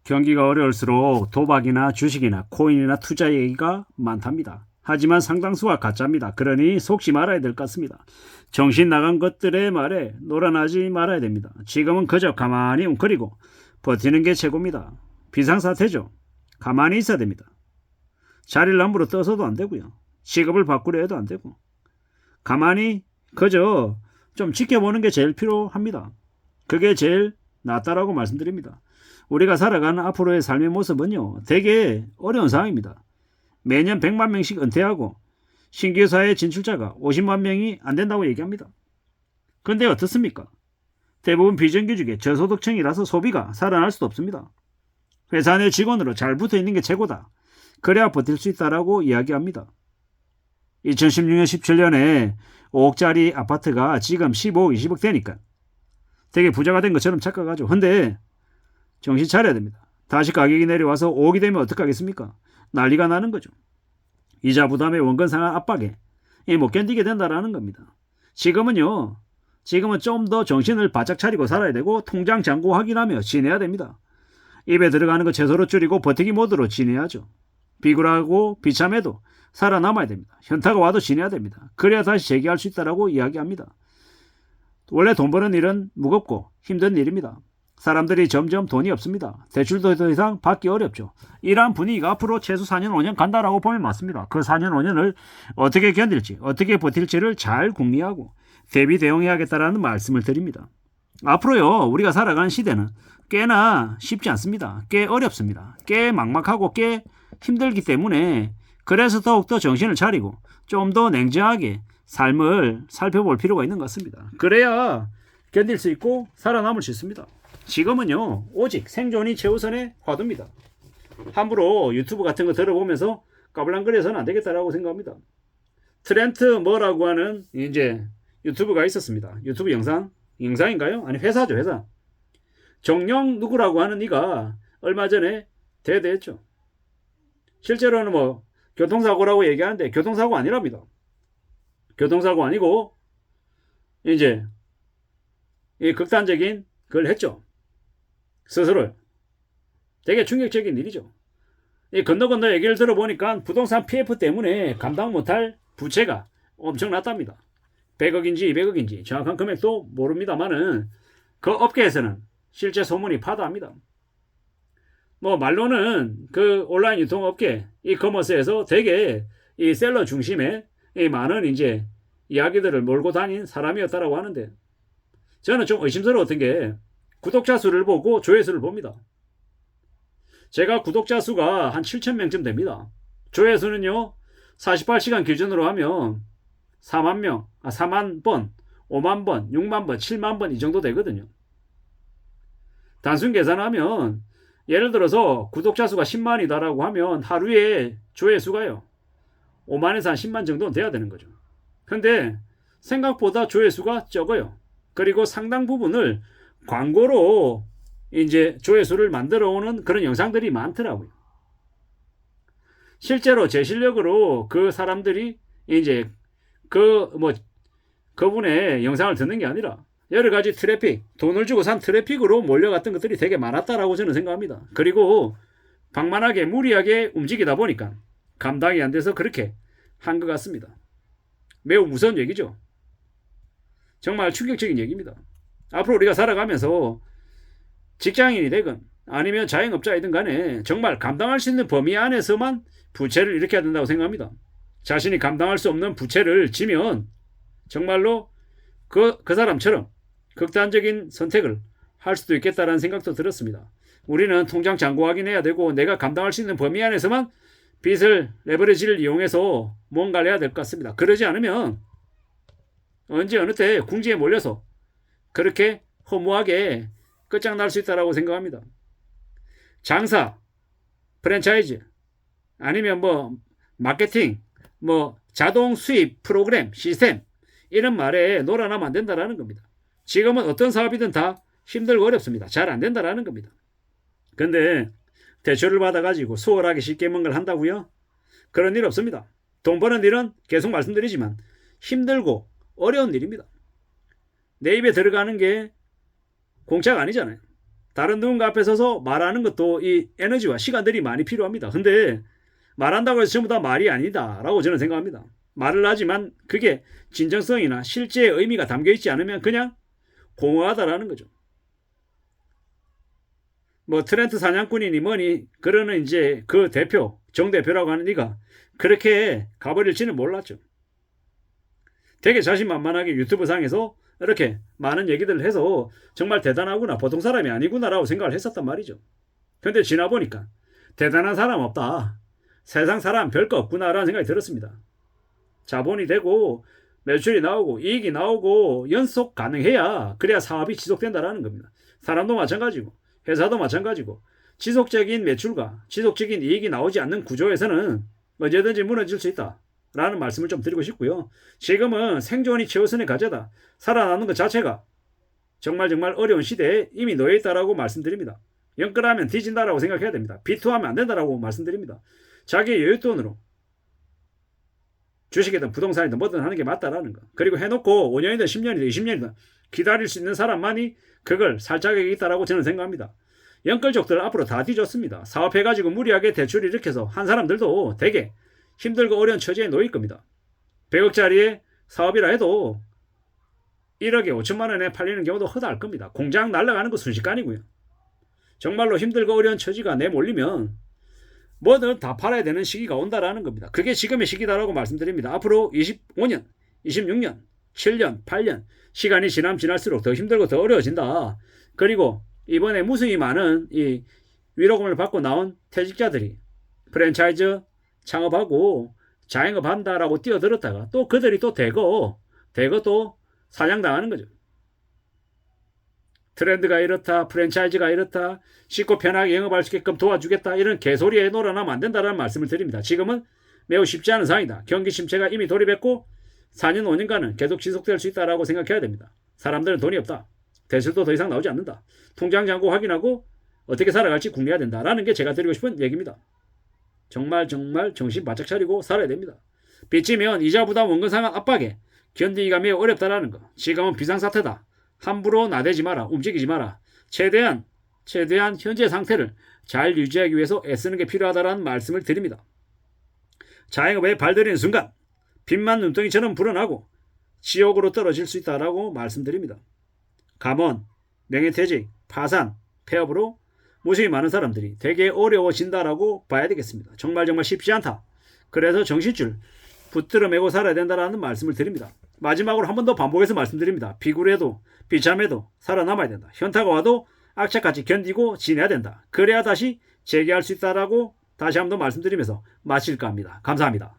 경기가 어려울수록 도박이나 주식이나 코인이나 투자 얘기가 많답니다. 하지만 상당수가 가짜입니다. 그러니 속지 말아야 될 것 같습니다. 정신 나간 것들의 말에 놀아나지 말아야 됩니다. 지금은 그저 가만히 웅크리고 버티는 게 최고입니다. 비상사태죠. 가만히 있어야 됩니다. 자리를 함부로 떠서도 안 되고요. 직업을 바꾸려 해도 안 되고 가만히 그저 좀 지켜보는 게 제일 필요합니다. 그게 제일 낫다라고 말씀드립니다. 우리가 살아가는 앞으로의 삶의 모습은요, 되게 어려운 상황입니다. 매년 100만 명씩 은퇴하고 신규 사회 진출자가 50만 명이 안 된다고 얘기합니다. 그런데 어떻습니까? 대부분 비정규직의 저소득층이라서 소비가 살아날 수도 없습니다. 회사 내 직원으로 잘 붙어 있는 게 최고다. 그래야 버틸 수 있다라고 이야기합니다. 2016년, 17년에 5억짜리 아파트가 지금 15억, 20억 되니까 되게 부자가 된 것처럼 착각하죠. 근데 정신 차려야 됩니다. 다시 가격이 내려와서 5억이 되면 어떡하겠습니까? 난리가 나는 거죠. 이자 부담의 원금 상한 압박에 못 견디게 된다라는 겁니다. 지금은 좀 더 정신을 바짝 차리고 살아야 되고 통장 잔고 확인하며 지내야 됩니다. 입에 들어가는 거 최소로 줄이고 버티기 모드로 지내야죠. 비굴하고 비참해도 살아남아야 됩니다. 현타가 와도 지내야 됩니다. 그래야 다시 재기할 수 있다라고 이야기합니다. 원래 돈 버는 일은 무겁고 힘든 일입니다. 사람들이 점점 돈이 없습니다. 대출도 더 이상 받기 어렵죠. 이러한 분위기가 앞으로 최소 4년, 5년 간다라고 보면 맞습니다. 그 4년, 5년을 어떻게 견딜지, 어떻게 버틸지를 잘 궁리하고 대비 대응해야겠다라는 말씀을 드립니다. 앞으로요, 우리가 살아가는 시대는 꽤나 쉽지 않습니다. 꽤 어렵습니다. 꽤 막막하고 꽤 힘들기 때문에 그래서 더욱더 정신을 차리고 좀 더 냉정하게 삶을 살펴볼 필요가 있는 것 같습니다. 그래야 견딜 수 있고 살아남을 수 있습니다. 지금은요, 오직 생존이 최우선의 화두입니다. 함부로 유튜브 같은 거 들어보면서 까불랑거려서는 안 되겠다라고 생각합니다. 트렌트 뭐라고 하는 이제 유튜브가 있었습니다. 유튜브 영상인가요? 아니, 회사죠, 회사. 정령 누구라고 하는 이가 얼마 전에 대대했죠. 실제로는 교통사고라고 얘기하는데 교통사고 아니랍니다. 교통사고 아니고 이제 이 극단적인 걸 했죠. 스스로. 되게 충격적인 일이죠. 이 건너 얘기를 들어보니까 부동산 PF 때문에 감당 못할 부채가 엄청났답니다. 100억인지 200억인지 정확한 금액도 모릅니다만은 그 업계에서는 실제 소문이 파다합니다. 말로는 그 온라인 유통업계, 이 커머스에서 되게 이 셀러 중심의 이 많은 이제 이야기들을 몰고 다닌 사람이었다라고 하는데 저는 좀 의심스러웠던 게 구독자 수를 보고 조회수를 봅니다. 제가 구독자 수가 한 7,000명쯤 됩니다. 조회수는요, 48시간 기준으로 하면 4만 명, 4만 번, 5만 번, 6만 번, 7만 번 이 정도 되거든요. 단순 계산하면 예를 들어서 구독자 수가 10만이다라고 하면 하루에 조회수가요, 5만에서 한 10만 정도는 돼야 되는 거죠. 근데 생각보다 조회수가 적어요. 그리고 상당 부분을 광고로 이제 조회수를 만들어 오는 그런 영상들이 많더라고요. 실제로 제 실력으로 그 사람들이 이제 그분의 영상을 듣는 게 아니라 여러 가지 트래픽, 돈을 주고 산 트래픽으로 몰려갔던 것들이 되게 많았다라고 저는 생각합니다. 그리고 방만하게 무리하게 움직이다 보니까 감당이 안 돼서 그렇게 한 것 같습니다. 매우 무서운 얘기죠. 정말 충격적인 얘기입니다. 앞으로 우리가 살아가면서 직장인이 되건 아니면 자영업자이든 간에 정말 감당할 수 있는 범위 안에서만 부채를 일으켜야 된다고 생각합니다. 자신이 감당할 수 없는 부채를 지면 정말로 그 사람처럼 극단적인 선택을 할 수도 있겠다라는 생각도 들었습니다. 우리는 통장 잔고 확인해야 되고 내가 감당할 수 있는 범위 안에서만 빚을 레버리지를 이용해서 뭔가를 해야 될 것 같습니다. 그러지 않으면 언제 어느 때 궁지에 몰려서 그렇게 허무하게 끝장날 수 있다고 생각합니다. 장사, 프랜차이즈, 아니면 마케팅, 자동 수입 프로그램, 시스템 이런 말에 놀아나면 안 된다라는 겁니다. 지금은 어떤 사업이든 다 힘들고 어렵습니다. 잘 안 된다라는 겁니다. 근데 대출을 받아가지고 수월하게 쉽게 뭔가를 한다고요? 그런 일 없습니다. 돈 버는 일은 계속 말씀드리지만 힘들고 어려운 일입니다. 내 입에 들어가는 게 공짜가 아니잖아요. 다른 누군가 앞에 서서 말하는 것도 이 에너지와 시간들이 많이 필요합니다. 근데 말한다고 해서 전부 다 말이 아니다 라고 저는 생각합니다. 말을 하지만 그게 진정성이나 실제의 의미가 담겨있지 않으면 그냥 공허하다라는 거죠. 뭐 트렌트 사냥꾼이니 뭐니 그러는 이제 그 대표 정대표라고 하는 이가 그렇게 가버릴지는 몰랐죠. 되게 자신만만하게 유튜브 상에서 이렇게 많은 얘기들을 해서 정말 대단하구나, 보통 사람이 아니구나라고 생각을 했었단 말이죠. 근데 지나보니까 대단한 사람 없다, 세상 사람 별거 없구나라는 생각이 들었습니다. 자본이 되고 매출이 나오고 이익이 나오고 연속 가능해야 그래야 사업이 지속된다라는 겁니다. 사람도 마찬가지고 회사도 마찬가지고 지속적인 매출과 지속적인 이익이 나오지 않는 구조에서는 언제든지 무너질 수 있다 라는 말씀을 좀 드리고 싶고요. 지금은 생존이 최우선의 과제다, 살아남는 것 자체가 정말 어려운 시대에 이미 놓여 있다라고 말씀드립니다. 영끌하면 뒤진다라고 생각해야 됩니다. 비투하면 안 된다라고 말씀드립니다. 자기의 여윳돈으로 주식이든 부동산이든 뭐든 하는 게 맞다라는 거. 그리고 해놓고 5년이든 10년이든 20년이든 기다릴 수 있는 사람만이 그걸 살 자격이 있다라고 저는 생각합니다. 영끌족들 앞으로 다 뒤졌습니다. 사업해가지고 무리하게 대출을 일으켜서 한 사람들도 되게 힘들고 어려운 처지에 놓일 겁니다. 100억짜리의 사업이라 해도 1억에 5천만 원에 팔리는 경우도 허다할 겁니다. 공장 날아가는 거 순식간이고요. 정말로 힘들고 어려운 처지가 내몰리면 뭐든 다 팔아야 되는 시기가 온다라는 겁니다. 그게 지금의 시기다라고 말씀드립니다. 앞으로 25년, 26년, 7년, 8년 시간이 지날수록 더 힘들고 더 어려워진다. 그리고 이번에 무수히 많은 이 위로금을 받고 나온 퇴직자들이 프랜차이즈 창업하고 자영업 한다라고 뛰어들었다가 또 그들이 또 대거 또 사장당하는 거죠. 트렌드가 이렇다, 프랜차이즈가 이렇다, 쉽고 편하게 영업할 수 있게끔 도와주겠다, 이런 개소리에 놀아나면 안 된다는 말씀을 드립니다. 지금은 매우 쉽지 않은 상황이다. 경기 침체가 이미 돌입했고 4년 5년간은 계속 지속될 수 있다라고 생각해야 됩니다. 사람들은 돈이 없다, 대출도 더 이상 나오지 않는다, 통장 잔고 확인하고 어떻게 살아갈지 궁리해야 된다라는 게 제가 드리고 싶은 얘기입니다. 정말 정신 바짝 차리고 살아야 됩니다. 빚지면 이자 부담 원금 상환 압박에 견디기가 매우 어렵다라는 거. 지금은 비상사태다. 함부로 나대지 마라, 움직이지 마라. 최대한 현재 상태를 잘 유지하기 위해서 애쓰는 게 필요하다라는 말씀을 드립니다. 자영업에 발들이는 순간 빚만 눈덩이처럼 불어나고 지옥으로 떨어질 수 있다라고 말씀드립니다. 감원, 명예퇴직, 파산, 폐업으로 무수히 많은 사람들이 되게 어려워진다라고 봐야 되겠습니다. 정말 쉽지 않다. 그래서 정신줄 붙들어 매고 살아야 된다라는 말씀을 드립니다. 마지막으로 한 번 더 반복해서 말씀드립니다. 비굴해도 비참해도 살아남아야 된다. 현타가 와도 악착같이 견디고 지내야 된다. 그래야 다시 재기할 수 있다라고 다시 한 번 더 말씀드리면서 마칠까 합니다. 감사합니다.